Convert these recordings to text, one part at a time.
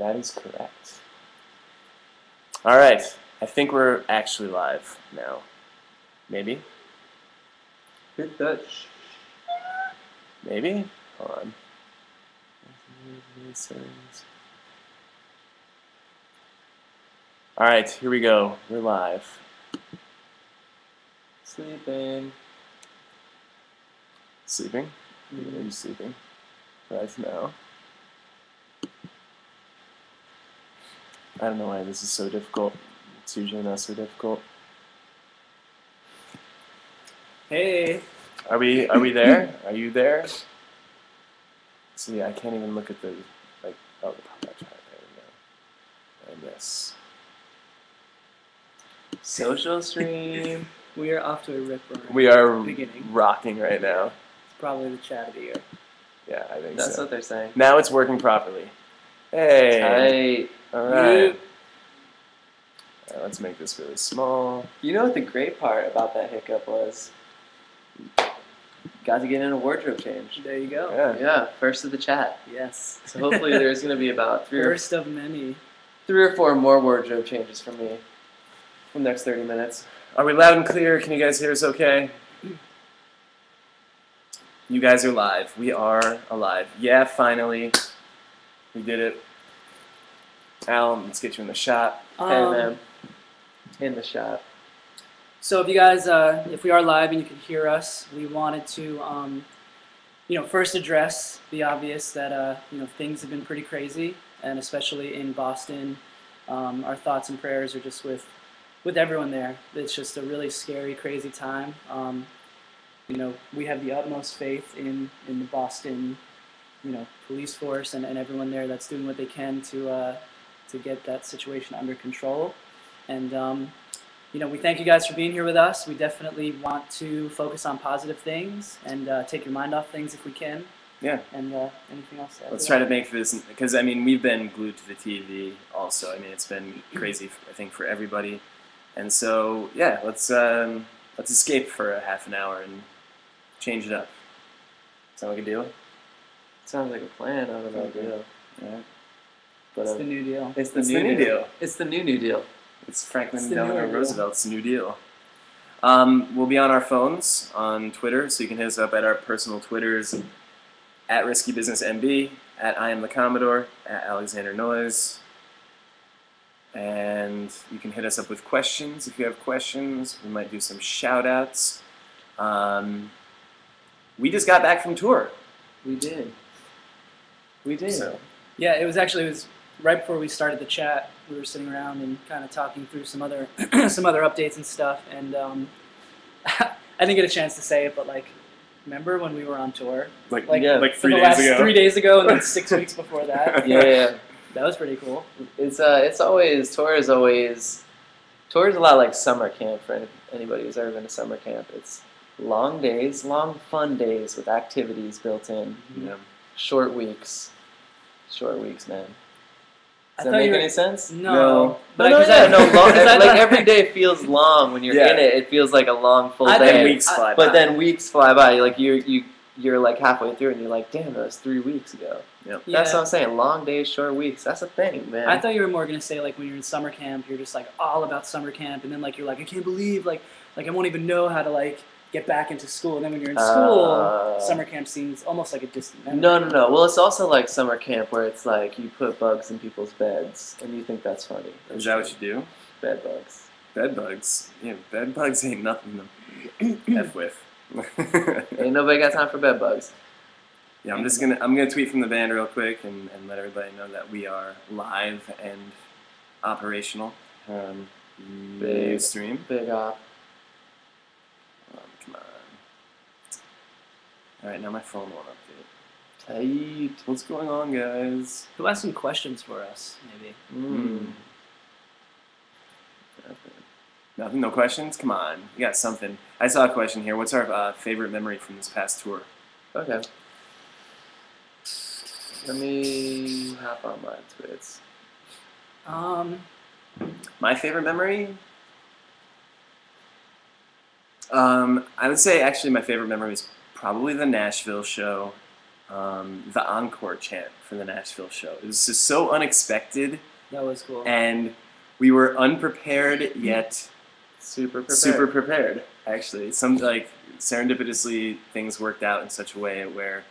That is correct. All right. I think we're actually live now. Maybe? Hit that. Maybe? Hold on. All right, here we go. We're live. Sleeping. Sleeping? Are you sleeping right now? I don't know why this is so difficult. It's usually not so difficult. Hey. Are we there? Are you there? See, I can't even look at the the pop-up chart. There we go. And this. Social stream. We are off to a rip roaring We are beginning. rocking right now. It's probably the chat of the year. Yeah, I think That's so. what they're saying. Now it's working properly. Hey. Tight. All right. Let's make this really small. You know what the great part about that hiccup was? Got to get in a wardrobe change. There you go. Yeah. Yeah, first of the chat. Yes. So hopefully there's going to be about First of many. 3 or 4 more wardrobe changes from me for the next 30 minutes. Are we loud and clear? Can you guys hear us okay? You guys are live. We are alive. Yeah, finally. We did it. Al, let's get you in the shot. Hey, man. In the shot. So if you guys, if we are live and you can hear us, we wanted to, first address the obvious that, things have been pretty crazy, and especially in Boston, our thoughts and prayers are just with everyone there. It's just a really scary, crazy time. We have the utmost faith in the Boston, police force and everyone there that's doing what they can to get that situation under control. And we thank you guys for being here with us. We definitely want to focus on positive things and take your mind off things if we can. Yeah. And anything else to add? Let's try to make this, because we've been glued to the TV also. It's been crazy, I think, for everybody. And so, yeah, let's escape for a half an hour and change it up. Sound like a deal? Sounds like a plan. I don't know. Deal. Yeah. But It's the new deal. It's the new deal. It's the new deal. It's Franklin It's the Delano newer deal. Roosevelt's New Deal. We'll be on our phones on Twitter, so you can hit us up at our personal Twitters, at Risky Business MB, at I Am the Commodore, at Alexander Noyes. And you can hit us up with questions if you have questions. We might do some shout-outs. We just got back from tour. We did. So, Yeah, it was right before we started the chat. We were sitting around and kind of talking through some other some other updates and stuff. And I didn't get a chance to say it, but remember when we were on tour? like For 3 the days last ago. 3 days ago, and then 6 weeks before that. Yeah. That was pretty cool. It's tour is a lot like summer camp for anybody who's ever been to summer camp. It's long days, long fun days with activities built in. Yeah. Short weeks, man. I Does that thought make you were- any sense? No. No, Because long, because I like thought- every day feels long when you're Yeah. in it. It feels like a long full I day. think Then weeks fly by. But then weeks fly by. Like you're like halfway through and you're like, damn, that was 3 weeks ago. Yep. Yeah. That's what I'm saying. Long days, short weeks. That's a thing, man. I thought you were more gonna say when you're in summer camp, you're just all about summer camp, and then you're I can't believe I won't even know how to get back into school. And then when you're in school, summer camp seems almost like a distant memory. No. Well, it's also like summer camp where it's you put bugs in people's beds and you think that's funny. Is that what you do? Bed bugs. Bed bugs. Yeah, bed bugs ain't nothing to F with. Ain't nobody got time for bed bugs. Yeah, I'm gonna tweet from the van real quick and let everybody know that we are live and operational. New stream. Big op. Come on. All right, now my phone won't update. Tight. What's going on, guys? Who has some questions for us? Maybe. Nothing. No questions. Come on, you got something. I saw a question here. What's our favorite memory from this past tour? Okay. Let me hop on my Twits. My favorite memory? I would say actually my favorite memory was probably the Nashville show. the encore chant for the Nashville show. It was just so unexpected, That was cool. and we were unprepared yet Super prepared. Actually, some like serendipitously things worked out in such a way where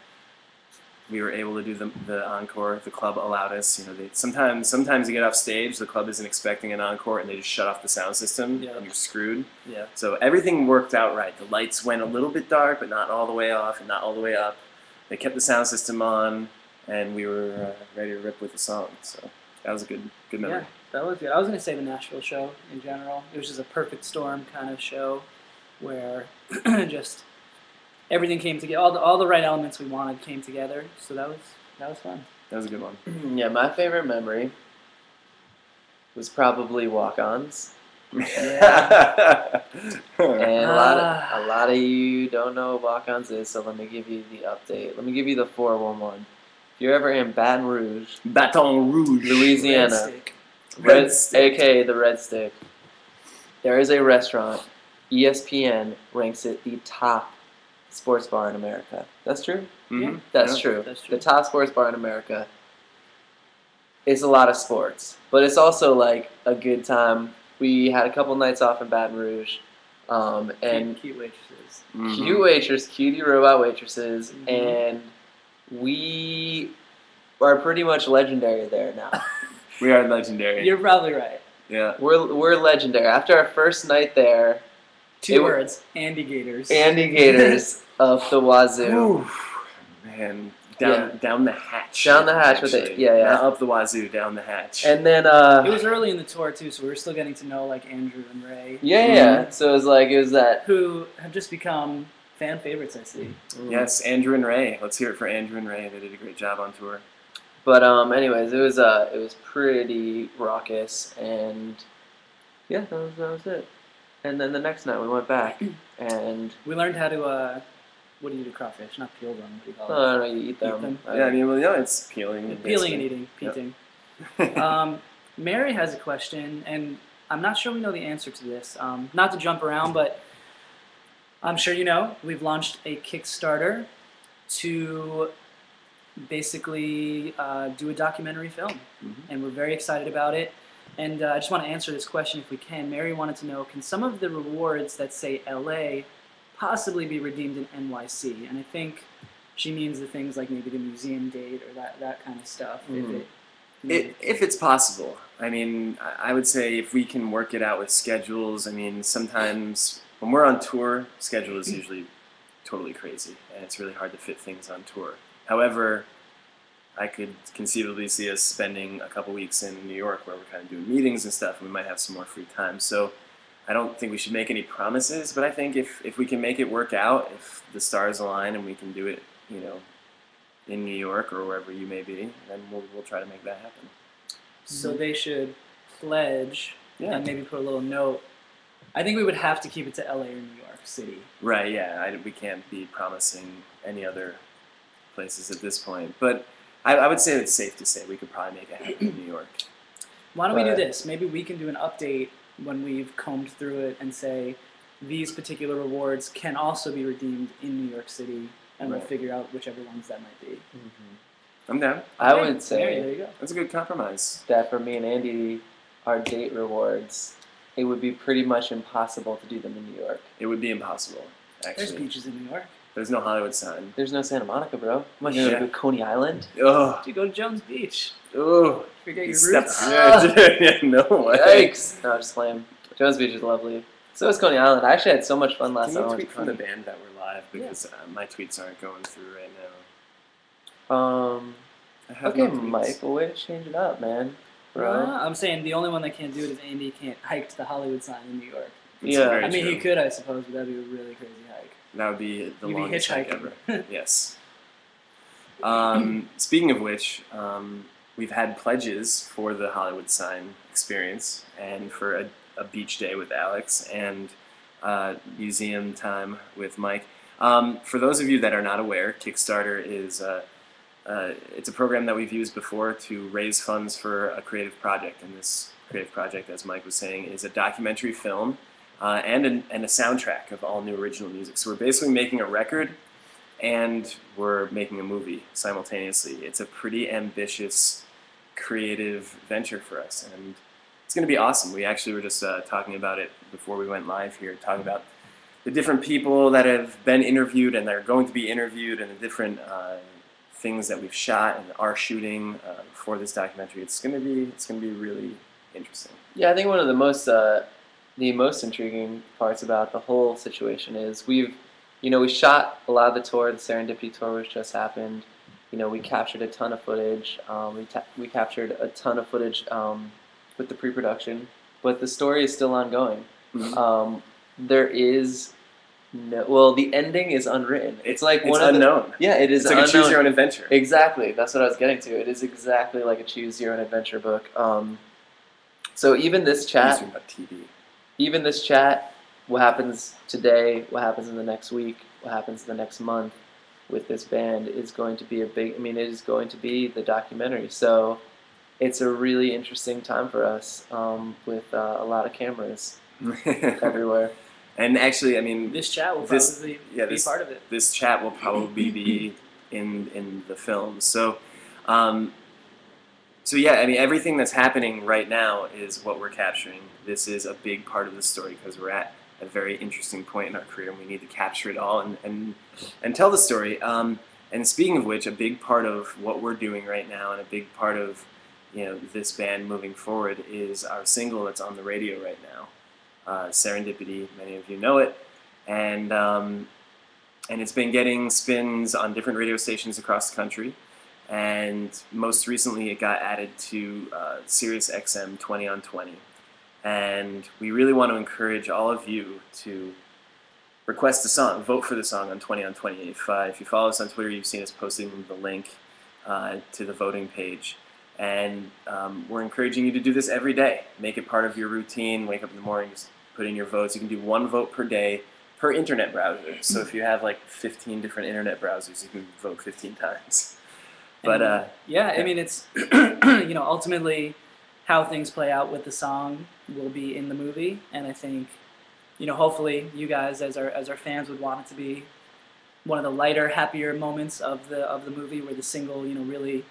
we were able to do the encore. The club allowed us. You know, they sometimes you get off stage, the club isn't expecting an encore, and they just shut off the sound system, Yeah. and you're screwed. Yeah. So everything worked out right. The lights went a little bit dark, but not all the way off and not all the way up. They kept the sound system on, and we were ready to rip with the song. So that was a good memory. Yeah, that was good. I was going to say the Nashville show in general. It was just a perfect storm kind of show where just everything came together. All the right elements we wanted came together. So that was fun. That was a good one. Yeah, my favorite memory was probably walk-ons. Yeah. And a lot of you don't know what walk-ons is, so let me give you the update. Let me give you the 411. If you're ever in Baton Rouge, Baton Rouge, Louisiana, Red stick. Red Stick. aka the Red Stick, there is a restaurant. ESPN ranks it the top sports bar in America. That's true? Mhm. That's Yeah. true. That's true. The top sports bar in America. It's a lot of sports, but it's also like a good time. We had a couple nights off in Baton Rouge, and Cute waitresses. Mhm. cute waitress, cutie robot waitresses, Mhm. and we are pretty much legendary there now. We are legendary. You're probably right. Yeah. We're legendary. After our first night there, Two It- words. Andy Gators. Andy Gators of the Wazoo. Ooh, man, down the hatch. Down the hatch with it, actually. yeah. Not up the wazoo, down the hatch. And then It was early in the tour too, so we were still getting to know like Andrew and Ray, yeah. So it was that. who have just become fan favorites. I see. Yes, Andrew and Ray. Let's hear it for Andrew and Ray. They did a great job on tour. But anyways, it was pretty raucous, and yeah, that was it. And then the next night we went back, and We learned how to what do you do? Crawfish, not peel them. What do you call I don't know, you eat them. them. Yeah, I mean, well, yeah, it's peeling. it? Peeling and eating, peating. Mary has a question, and I'm not sure we know the answer to this. Not to jump around, but I'm sure you know we've launched a Kickstarter to basically do a documentary film, Mhm. and we're very excited about it. And I just want to answer this question if we can. Mary wanted to know, can some of the rewards that say LA possibly be redeemed in NYC? And I think she means the things like maybe the museum date or that kind of stuff. Mhm. If it's possible. I mean, I would say if we can work it out with schedules. I mean, sometimes when we're on tour, schedule is usually totally crazy, and it's really hard to fit things on tour. However, I could conceivably see us spending a couple weeks in New York where we're kind of doing meetings and stuff, and we might have some more free time. So I don't think we should make any promises, but I think if we can make it work out, if the stars align and we can do it, in New York or wherever you may be, then we'll try to make that happen. So they should pledge Yeah. and maybe put a little note. I think we would have to keep it to LA or New York City. Right, yeah. We can't be promising any other places at this point. But I would say it's safe to say we could probably make it happen in New York. Why don't we do But- this? Maybe we can do an update when we've combed through it and say these particular rewards can also be redeemed in New York City, and we'll Right. figure out whichever ones that might be. I'm down. I Okay, would Mary, say there you go. That's a good compromise. that for me and Andy, our date rewards, it would be pretty much impossible to do them in New York. It would be impossible, There's actually. beaches in New York. There's no Hollywood sign. There's no Santa Monica, bro. I'm not Yeah. gonna go to Coney Island. Ugh. You go to Jones Beach. Ugh. Forget You your stepped- roots. Yeah, no way. Yikes! No, just playing. Jones Beach is lovely. So is Coney Island. I actually had so much fun last Can time. I you went tweet to from the Coney. band that we're live? Because my tweets aren't going through right now. I have Okay, no tweets. Mike. Well, way to change it up, man. Bro. I'm saying the only one that can't do it is Andy can't hike to the Hollywood sign in New York. It's Yeah. very I mean, true. he could, I suppose, but that'd be a really crazy hike. That would be the You'd be longest hike hitchhiking. ever. Yes. Speaking of which, we've had pledges for the Hollywood sign experience and for a beach day with Alex and museum time with Mike. For those of you that are not aware, Kickstarter is it's a program that we've used before to raise funds for a creative project. And this creative project, as Mike was saying, is a documentary film and a soundtrack of all new original music. So we're basically making a record, and we're making a movie simultaneously. It's a pretty ambitious, creative venture for us, and it's going to be awesome. We actually were just talking about it before we went live here, talking about the different people that have been interviewed and that are going to be interviewed, and the different things that we've shot and are shooting for this documentary. It's going to be really interesting. Yeah, I think one of the most intriguing parts about the whole situation is we shot a lot of the tour, the Serendipity tour, which just happened. We captured a ton of footage. We captured a ton of footage with the pre-production, but the story is still ongoing. Mm-hmm. There is the ending is unwritten. It's like it's unknown. It is. It's like a choose your own adventure. Exactly. That's what I was getting to. It is exactly like a choose your own adventure book. So even this chat, even this chat, what happens today, what happens in the next week, what happens the next month with this band is going to be it is going to be the documentary. So it's a really interesting time for us with a lot of cameras everywhere. And actually, this chat will probably be part of it. This chat will probably be in the film. So, everything that's happening right now is what we're capturing. This is a big part of the story because we're at a very interesting point in our career, and we need to capture it all and tell the story. And speaking of which, a big part of what we're doing right now, and a big part of this band moving forward, is our single that's on the radio right now. Serendipity, many of you know it, and it's been getting spins on different radio stations across the country, and most recently it got added to Sirius XM 20 on 20, and we really want to encourage all of you to request a song, vote for the song on 20 on 20. If you follow us on Twitter, you've seen us posting the link to the voting page. And we're encouraging you to do this every day. Make it part of your routine. Wake up in the morning, just put in your votes. You can do one vote per day per internet browser. So if you have like 15 different internet browsers, you can vote 15 times. But I mean, it's ultimately how things play out with the song will be in the movie, and I think hopefully you guys as our fans would want it to be one of the lighter, happier moments of the movie, where the single really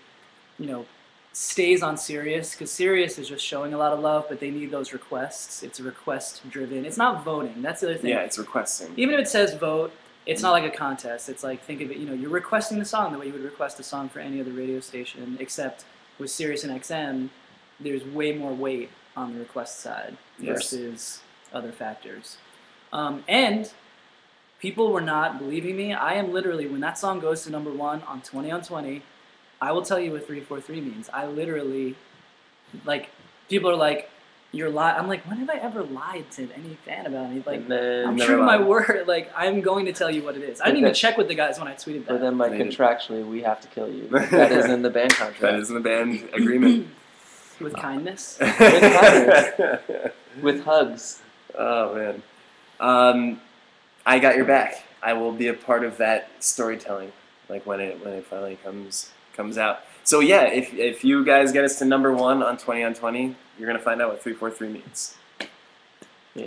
stays on Sirius, because Sirius is just showing a lot of love, but they need those requests. It's request driven. It's not voting. That's the other thing. Yeah, it's requesting. Even if it says vote, it's not like a contest. It's like, think of it, you're requesting the song the way you would request a song for any other radio station, except with Sirius and XM, there's way more weight on the request side versus other factors. And people were not believing me. I am literally, when that song goes to number 1 on 20 on 20, I will tell you what 343 means. I literally, people are like, you're lying. I'm like, when have I ever lied to any fan about me? Like, I'm true to my word. Like, I'm going to tell you what it is. I didn't even check with the guys when I tweeted that. But then, contractually, we have to kill you. That is in the band contract. That is in the band agreement. With kindness? With kindness. With hugs. Oh, man. I got your back. I will be a part of that storytelling, like when it finally comes out. So yeah, if you guys get us to number 1 on 20 on 20, you're gonna find out what 343 means. Yeah,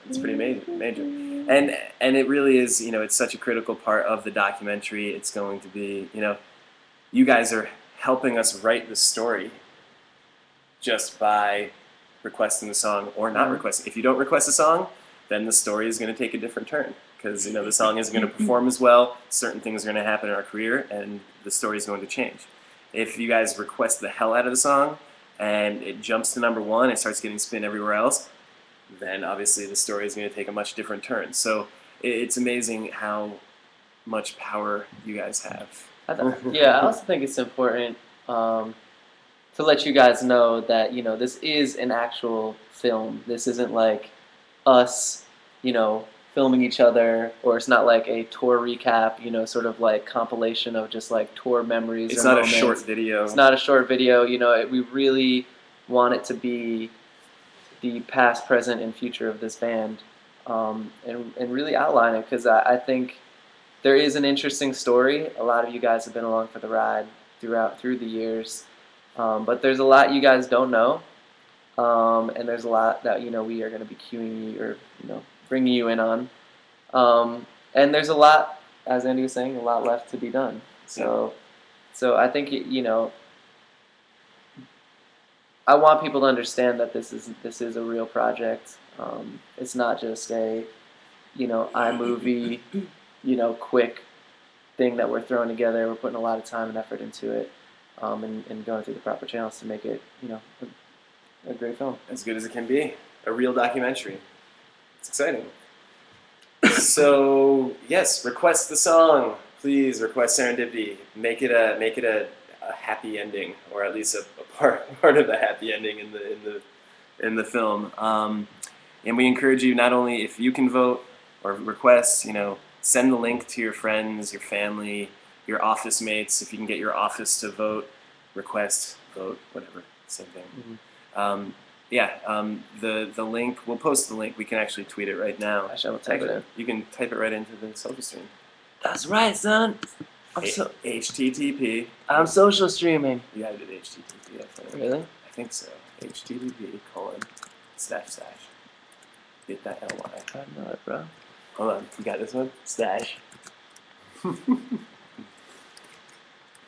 it's pretty major, and it really is. It's such a critical part of the documentary. It's going to be, you guys are helping us write the story just by requesting the song or not requesting. If you don't request a song, then the story is going to take a different turn, because the song isn't going to perform as well. Certain things are going to happen in our career, and the story is going to change. If you guys request the hell out of the song and it jumps to number 1 and starts getting spin everywhere else, then obviously the story is going to take a much different turn. So it's amazing how much power you guys have. I also think it's important to let you guys know that this is an actual film. This isn't like us, filming each other, or it's not like a tour recap, sort of like compilation of just like tour memories. It's not a short video. It's not a short video. We really want it to be the past, present, and future of this band, and really outline it, because I think there is an interesting story. A lot of you guys have been along for the ride through the years, but there's a lot you guys don't know, and there's a lot that we are going to be cueing you, or bringing you in on, and there's a lot as Andy was saying, a lot left to be done. So I think I want people to understand that this is a real project. It's not just a iMovie quick thing that we're throwing together. We're putting a lot of time and effort into it, and going through the proper channels to make it a great film. As good as it can be. A real documentary. It's exciting. So yes, request the song. Please request Serendipity. Make it a happy ending, or at least a part of the happy ending in the film. And we encourage you, not only if you can vote or request, send the link to your friends, your family, your office mates. If you can get your office to vote, request, vote, whatever, same thing. Mm-hmm. The link, we'll post the link. We can actually tweet it right now. Actually, I'm gonna type it in. You can type it right into the social stream. That's right, son. HTTP. I'm social streaming. You added HTTP, I think. Really? I think so. HTTP:// Get that LY. I know it, bro. Hold on, you got this one? Stash.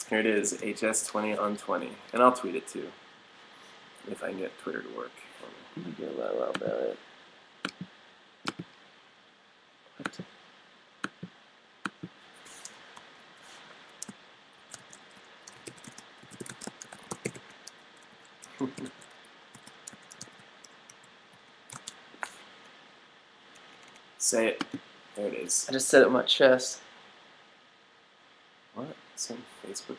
Here it is, HS20 on 20. And I'll tweet it too. If I can get Twitter to work. Let me get a little about it. Say it. There it is. I just said it with my chest. What? Some Facebook?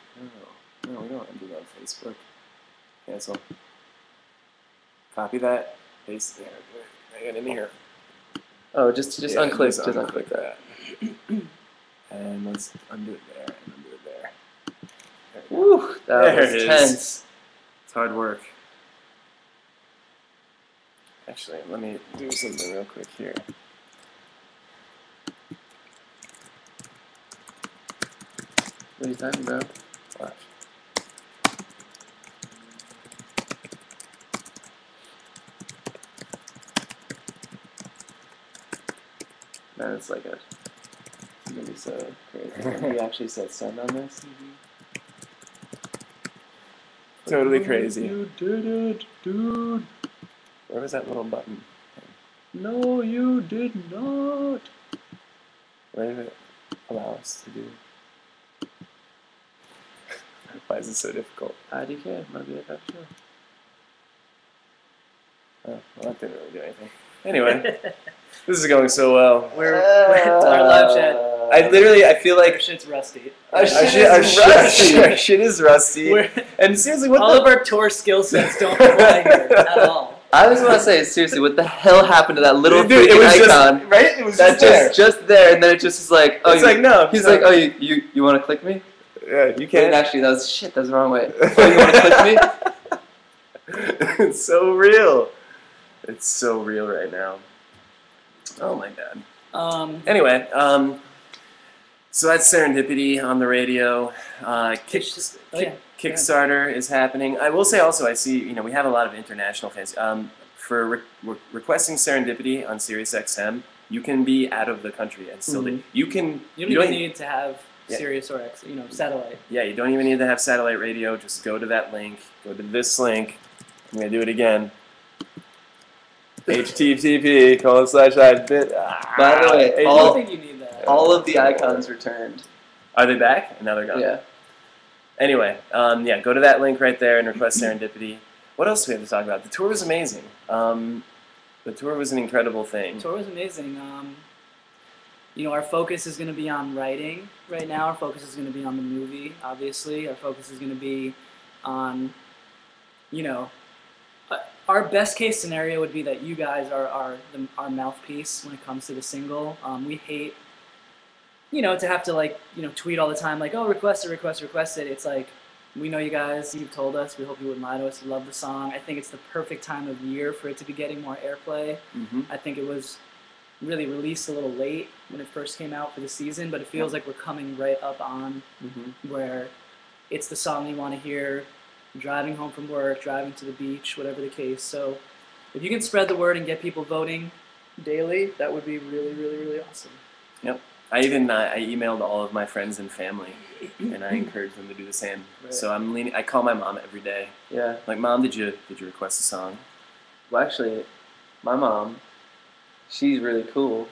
No, we don't want to do that on Facebook. Cancel. Copy that. Paste there. I got in here. Oh, just unclick. Just unclick that. And let's undo it there and undo it there. Woo! That was tense. It's hard work. Actually, let me do something real quick here. What are you talking about? Watch. Man, it's like it's gonna be so crazy. You actually said send on this? Totally crazy. You did it, dude. Where was that little button? No, you did not. Where did it allow us to do? Why is it so difficult? IDK, might be a tough show. Oh, well, that didn't really do anything. Anyway, this is going so well. We're our live chat. I feel like Our shit's rusty. our shit is rusty. And seriously, all of our tour skill sets don't apply here at all. I just want to say, seriously, what the hell happened to that little Dude, freaking it was icon? It was just there, and then it just is like, oh, it's like, no. He's like, oh, you want to click me? Yeah, you And can't. actually, that's the wrong way. Oh, you want to click me? It's so real. It's so real right now. Oh my god. Anyway, so that's Serendipity on the radio. Kickstarter is happening. I will say also, I see, we have a lot of international fans. For requesting Serendipity on SiriusXM, you can be out of the country and still you don't even need to have Sirius or satellite. Yeah, you don't even need to have satellite radio. Just go to that link. Go to this link. I'm gonna do it again. HTTP://bit. By the way, I don't think you need that. All of the icons returned. Are they back? And now they're gone. Yeah. Anyway, go to that link right there and request Serendipity. What else do we have to talk about? The tour was amazing. The tour was an incredible thing. The tour was amazing. Our focus is going to be on writing right now. Our focus is going to be on the movie, obviously. Our focus is going to be on, our best case scenario would be that you guys are our mouthpiece when it comes to the single. We hate, to have to tweet all the time like, oh, request it. It's like, we know you guys, you've told us, we hope you wouldn't lie to us, you love the song. I think it's the perfect time of year for it to be getting more airplay. Mm-hmm. I think it was really released a little late when it first came out for the season, but it feels like we're coming right up on where it's the song you want to hear, driving home from work, driving to the beach, whatever the case. So if you can spread the word and get people voting daily, that would be really, really, really awesome. Yep. I emailed all of my friends and family, and I encouraged them to do the same. Right. So I call my mom every day. Yeah. Like, Mom, did you request a song? Well, actually, my mom, she's really cool.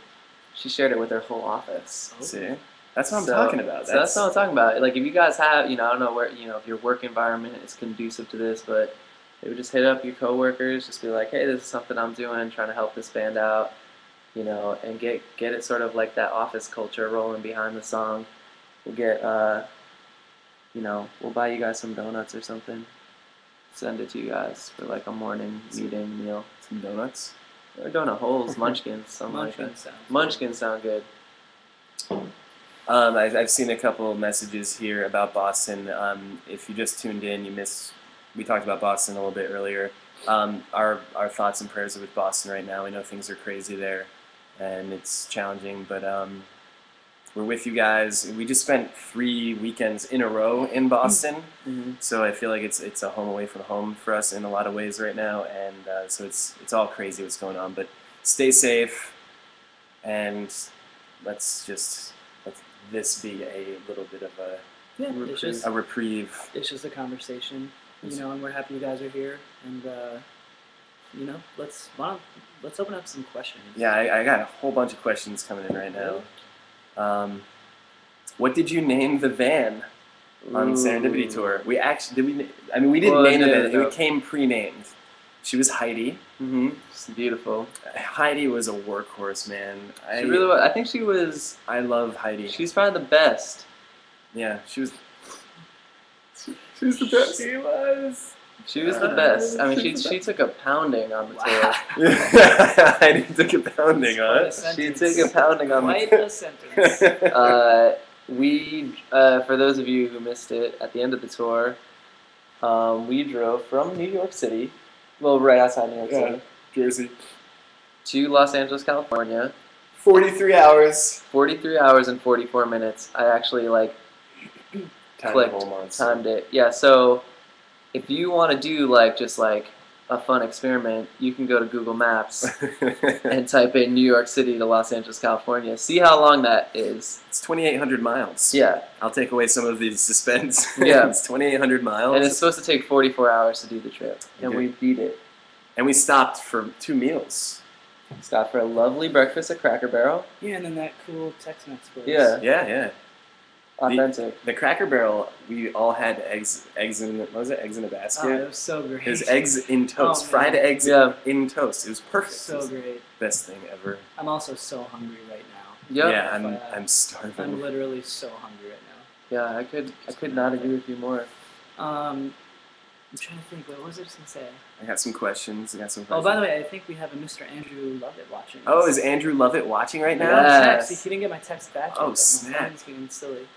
She shared it with her whole office. See, that's what I'm talking about. So that's what I'm talking about. Like, if you guys have, I don't know where, if your work environment is conducive to this, but maybe just hit up your coworkers, just be like, hey, this is something I'm doing, trying to help this band out, and get it sort of like that office culture rolling behind the song. We'll get, we'll buy you guys some donuts or something. Send it to you guys for like a morning meeting meal. Some donuts. Or donut holes, munchkins, something like that. Munchkins sound good. I've seen a couple of messages here about Boston. If you just tuned in, we talked about Boston a little bit earlier. Our thoughts and prayers are with Boston right now. We know things are crazy there, and it's challenging, but we're with you guys. We just spent 3 weekends in a row in Boston, so I feel like it's a home away from home for us in a lot of ways right now, and so it's all crazy what's going on. But stay safe, and let's this be a little bit of a reprieve. It's just a conversation, and we're happy you guys are here, and let's open up some questions. Yeah, I got a whole bunch of questions coming in right now. What did you name the van on Serendipity Tour? We didn't name the van. It came pre-named. She was Heidi. She's beautiful. Heidi was a workhorse, man. She really was. I think she was. I love Heidi. She's probably the best. Yeah, she was. She was the best. She was. She was the best. I mean, she took a pounding on the tour. Heidi took a pounding, huh? She took a pounding on the tour. Quite a sentence. For those of you who missed it, at the end of the tour, we drove from New York City, well, right outside New York City, Jersey, to Los Angeles, California. 43 hours. 43 hours and 44 minutes. I actually timed it. Yeah, so if you want to do just a fun experiment, you can go to Google Maps and type in New York City to Los Angeles, California. See how long that is. It's 2,800 miles. Yeah. I'll take away some of the suspense. Yeah. It's 2,800 miles. And it's supposed to take 44 hours to do the trip. And we beat it. And we stopped for 2 meals. Stopped for a lovely breakfast at Cracker Barrel. Yeah, and then that cool Tex-Mex place. Yeah. Authentic. The Cracker Barrel, we all had eggs in what was it? Eggs in a basket. Oh, it was so great. It was eggs in toast, fried eggs in toast. It was perfect. So great. Best thing ever. I'm also so hungry right now. Yep. Yeah, I'm starving. I'm literally so hungry right now. Yeah, I could not agree with you more. I'm trying to think. What was I just gonna say? I got some questions. Oh, by the way, I think we have a Mr. Andrew Lovett watching. Oh, is Andrew Lovett watching right now? Yes. He didn't get my text back. Oh, snap! He's being silly.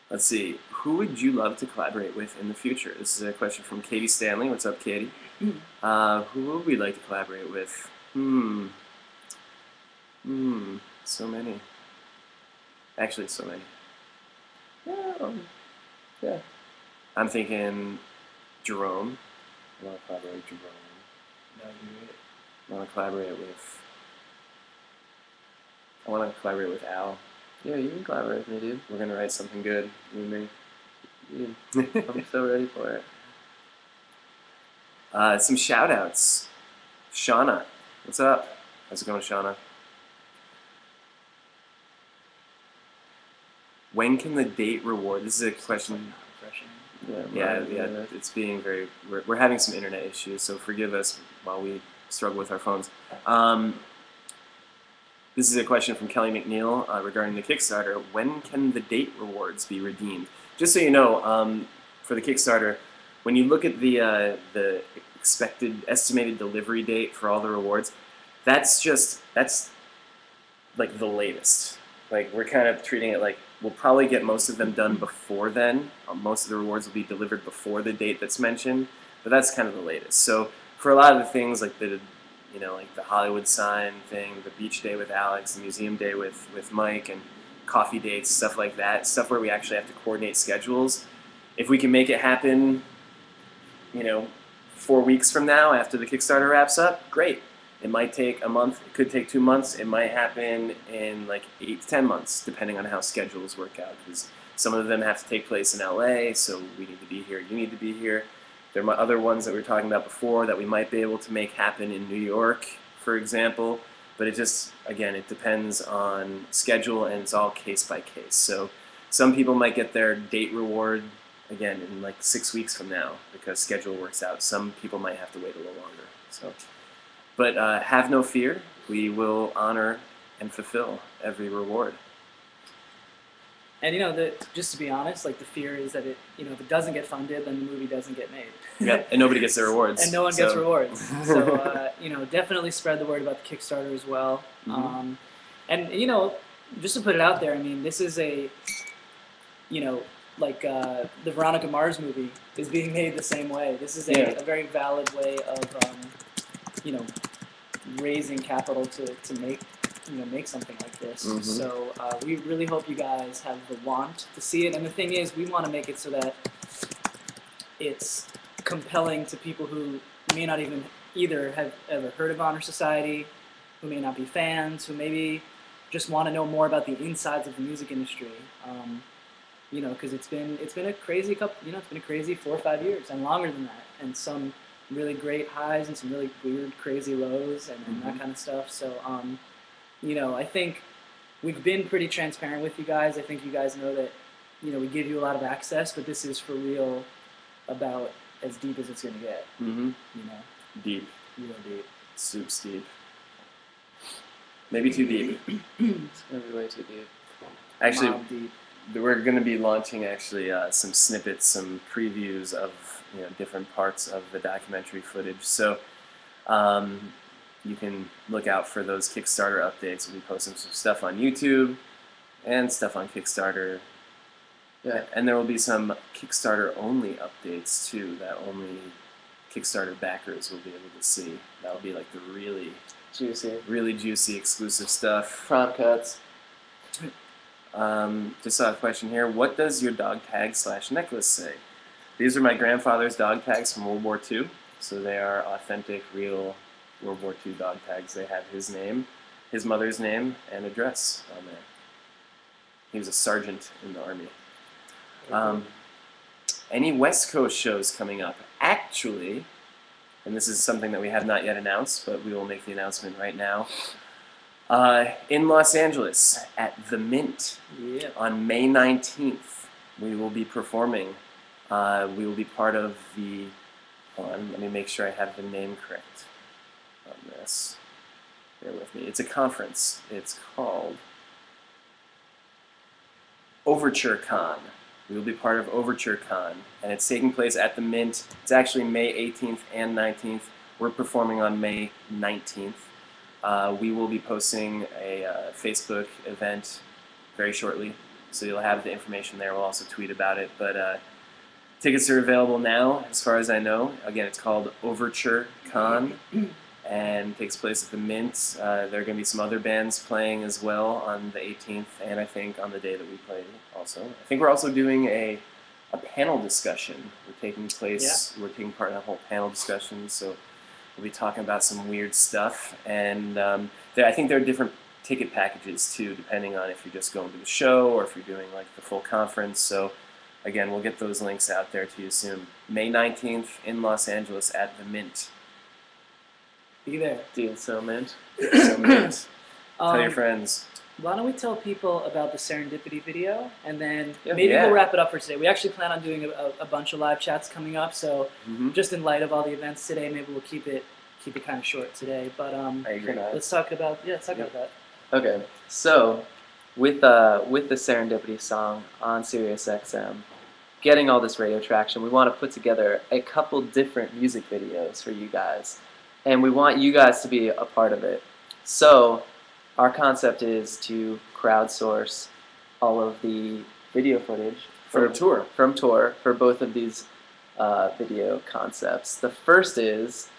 Let's see. Who would you love to collaborate with in the future? This is a question from Katie Stanley. What's up, Katie? Who would we like to collaborate with? So many. Actually, so many. Yeah. I'm thinking Jerome. I want to collaborate with Jerome. I want to collaborate with Al. Yeah, you can collaborate with me, dude. We're gonna write something good, you and me. Dude, I'm so ready for it. Some shout outs. Shauna. What's up? How's it going, Shauna? When can the date reward? This is a question. Yeah, it's being very. We're having some internet issues, so forgive us while we struggle with our phones. This is a question from Kelly McNeil regarding the Kickstarter. When can the date rewards be redeemed? Just so you know, for the Kickstarter, when you look at the estimated delivery date for all the rewards, that's like the latest. Like, we're kind of treating it like we'll probably get most of them done before then. Most of the rewards will be delivered before the date that's mentioned, but that's kind of the latest. So for a lot of the things like the Hollywood sign thing, the beach day with Alex, the museum day with Mike, and coffee dates, stuff like that, stuff where we actually have to coordinate schedules. If we can make it happen, 4 weeks from now after the Kickstarter wraps up, great. It might take a month. It could take 2 months. It might happen in like 8 to 10 months, depending on how schedules work out. Because some of them have to take place in LA, so we need to be here. You need to be here. There are other ones that we were talking about before that we might be able to make happen in New York, for example. But it just, again, it depends on schedule, and it's all case by case. So some people might get their date reward, again, in like 6 weeks from now because schedule works out. Some people might have to wait a little longer. So, but have no fear. We will honor and fulfill every reward. And just to be honest, like the fear is that if it doesn't get funded, then the movie doesn't get made. Yeah, and nobody gets their rewards. And no one gets rewards. So definitely spread the word about the Kickstarter as well. Mm-hmm. And just to put it out there, I mean, this is the Veronica Mars movie is being made the same way. This is a very valid way of raising capital to make something like this. Mm-hmm. So we really hope you guys have the want to see it. And the thing is, we want to make it so that it's compelling to people who may not even either have ever heard of Honor Society, who may not be fans, who maybe just want to know more about the insides of the music industry. Because it's been a crazy it's been a crazy 4 or 5 years and longer than that, and some really great highs and some really weird, crazy lows and that kind of stuff. So, I think we've been pretty transparent with you guys. I think you guys know that, we give you a lot of access, but this is for real about as deep as it's going to get. Mm-hmm. Deep. Real deep. Soups deep. Maybe too deep. It's going to be way too deep. Actually, deep. We're going to be launching some snippets, some previews of different parts of the documentary footage. So you can look out for those Kickstarter updates. We'll be posting some stuff on YouTube and stuff on Kickstarter. Yeah. And there will be some Kickstarter only updates too that only Kickstarter backers will be able to see. That'll be like the really juicy exclusive stuff. Prom cuts. Just saw a question here. What does your dog tag / necklace say? These are my grandfather's dog tags from World War II. So they are authentic, real World War II dog tags. They have his name, his mother's name, and address on there. He was a sergeant in the Army. Any West Coast shows coming up? Actually, and this is something that we have not yet announced, but we will make the announcement right now. In Los Angeles, at The Mint, on May 19th, we will be performing. We will be part of the, hold on, let me make sure I have the name correct on this. Bear with me. It's a conference. It's called Overture Con. We will be part of Overture Con, and it's taking place at The Mint. It's actually May 18th and 19th. We're performing on May 19th. We will be posting a Facebook event very shortly, so you'll have the information there. We'll also tweet about it, but tickets are available now, as far as I know. Again, it's called Overture Con, and takes place at The Mint. There are going to be some other bands playing as well on the 18th, and I think on the day that we play also. I think we're also doing a panel discussion. We're taking part in a whole panel discussion, so we'll be talking about some weird stuff, and I think there are different ticket packages too, depending on if you're just going to the show or if you're doing like the full conference. So again, we'll get those links out there to you soon. May 19th in Los Angeles at The Mint. Be there. Dude, so mint. So mint. Tell your friends. Why don't we tell people about the Serendipity video, and then Yeah. maybe we'll wrap it up for today. We actually plan on doing a bunch of live chats coming up, so just in light of all the events today, maybe we'll keep it kind of short today. But I agree. let's talk about about that. Okay, so with the Serendipity song on SiriusXM, getting all this radio traction, we want to put together a couple different music videos for you guys, and we want you guys to be a part of it. So our concept is to crowdsource all of the video footage From tour for both of these video concepts. The first is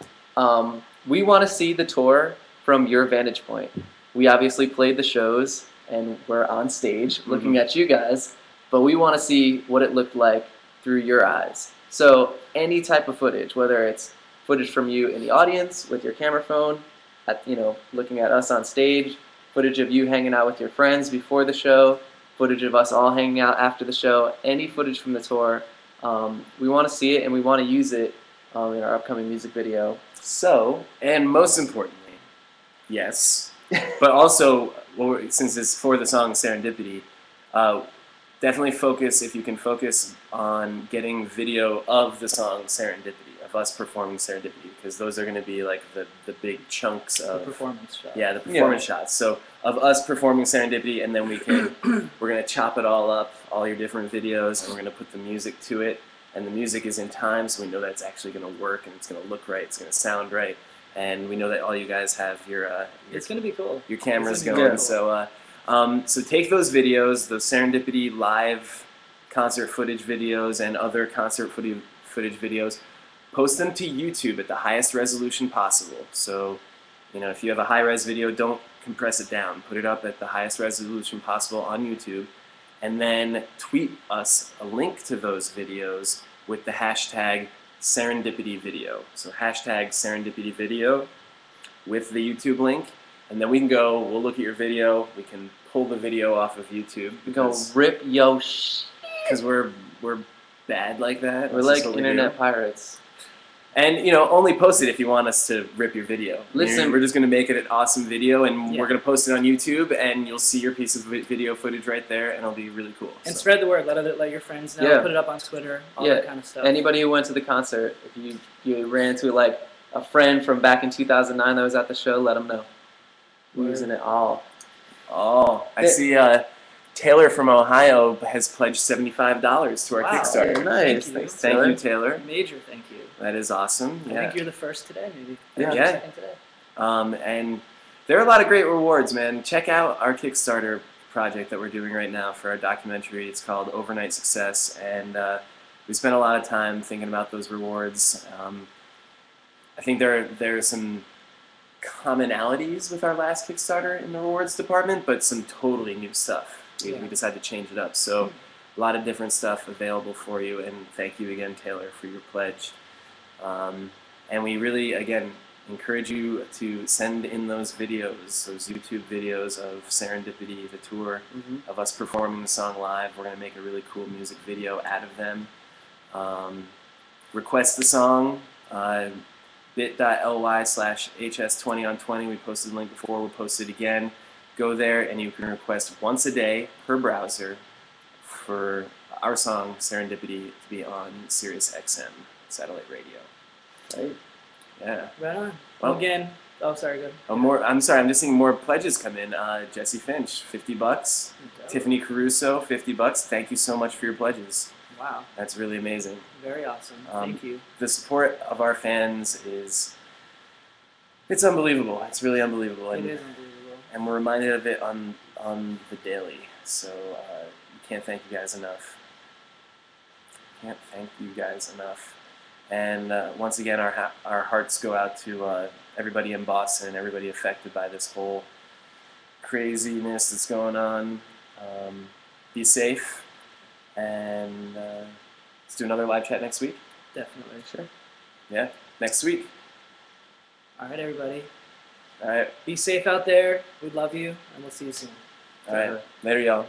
we want to see the tour from your vantage point. We obviously played the shows and we're on stage looking at you guys, but we want to see what it looked like through your eyes. So any type of footage, whether it's footage from you in the audience with your camera phone, at looking at us on stage, footage of you hanging out with your friends before the show, footage of us all hanging out after the show, any footage from the tour. We want to see it and we want to use it in our upcoming music video. So, and most importantly, yes, but also, since it's for the song Serendipity, definitely focus, if you can focus on getting video of the song Serendipity, of us performing Serendipity, because those are going to be like the big chunks of the performance shot. Yeah, the performance shots. So of us performing Serendipity, and then we're going to chop it all up, all your different videos, and we're going to put the music to it. And the music is in time, so we know that's actually going to work, and it's going to look right, it's going to sound right. And we know that all you guys have your it's going to be cool. Your cameras Cool. going. So so take those videos, those Serendipity live concert footage videos and other concert footage videos, post them to YouTube at the highest resolution possible. So, if you have a high-res video, don't compress it down. Put it up at the highest resolution possible on YouTube, and then tweet us a link to those videos with the hashtag Serendipity Video. So hashtag Serendipity Video with the YouTube link, and then we can go, we'll look at your video, we can pull the video off of YouTube. We go rip yo because we're bad like that. We're like internet pirates. And only post it if you want us to rip your video. Listen, we're just going to make it an awesome video, and we're going to post it on YouTube, and you'll see your piece of video footage right there, and it'll be really cool. And spread the word. Let your friends know. Put it up on Twitter. All that kind of stuff. Anybody who went to the concert, if you ran into like a friend from back in 2009 that was at the show, let them know. We're using it all. Oh, I see. Taylor from Ohio has pledged $75 to our Kickstarter. Nice. Thank you, Taylor. Major thank you. That is awesome. I think you're the first today, maybe. Yeah. Second today. And there are a lot of great rewards, man. Check out our Kickstarter project that we're doing right now for our documentary. It's called Overnight Success, and we spent a lot of time thinking about those rewards. I think there are some commonalities with our last Kickstarter in the rewards department, but some totally new stuff. We decided to change it up. So a lot of different stuff available for you, and thank you again, Taylor, for your pledge. And we really, again, encourage you to send in those videos, those YouTube videos of Serendipity, the tour, of us performing the song live. We're going to make a really cool music video out of them. Request the song, bit.ly/hs20on20. We posted the link before, we'll post it again. Go there and you can request once a day per browser for our song Serendipity to be on Sirius XM satellite radio. Right? Yeah. Right on. Well, again, sorry, go ahead. I'm sorry, I'm just seeing more pledges come in. Jesse Finch, $50. Tiffany Caruso, $50. Thank you so much for your pledges. Wow. That's really amazing. Very awesome. Thank you. The support of our fans it's unbelievable. It's really unbelievable. It is unbelievable. And we're reminded of it on the daily. So we can't thank you guys enough. Can't thank you guys enough. And once again, our hearts go out to everybody in Boston and everybody affected by this whole craziness that's going on. Be safe, and let's do another live chat next week. Definitely. Sure. Yeah, next week. All right, everybody. All right. Be safe out there. We love you, and we'll see you soon. All right. Later, y'all.